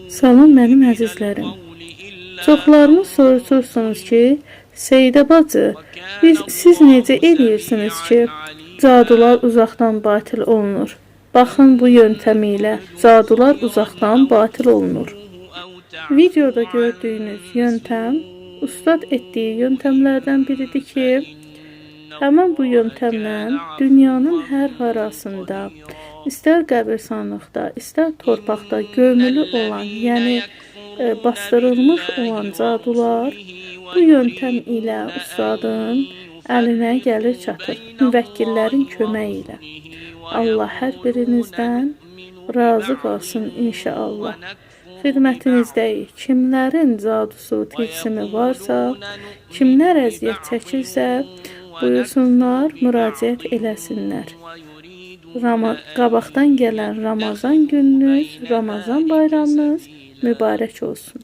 Salam mənim əzizlərim. Çoxlarınız soruşursunuz ki, Seydə bacı, siz necə edirsiniz ki, cadular uzaqdan batil olunur? Baxın bu yöntəm ilə cadular uzaqdan batil olunur. Videoda gördüyünüz yöntəm ustad etdiyi yöntemlərdən biridir ki, həmin bu yöntemlə dünyanın hər harasında, istər qəbirstanlıqda, istər torpaqda gömülü olan, yəni bastırılmış olan cadular bu yöntem ilə ustadın əlinə gəlir çatır, müvəkkillərin köməyi ilə. Allah hər birinizdən razı qalsın inşallah. Xidmətinizdəyik. Kimlərin cadusu, tilsimi varsa, kimlər əziyyət çəkirsə, buyursunlar, müraciət eləsinlər. Qabaqdan gələn Ramazan gününüz, Ramazan bayramınız mübarək olsun.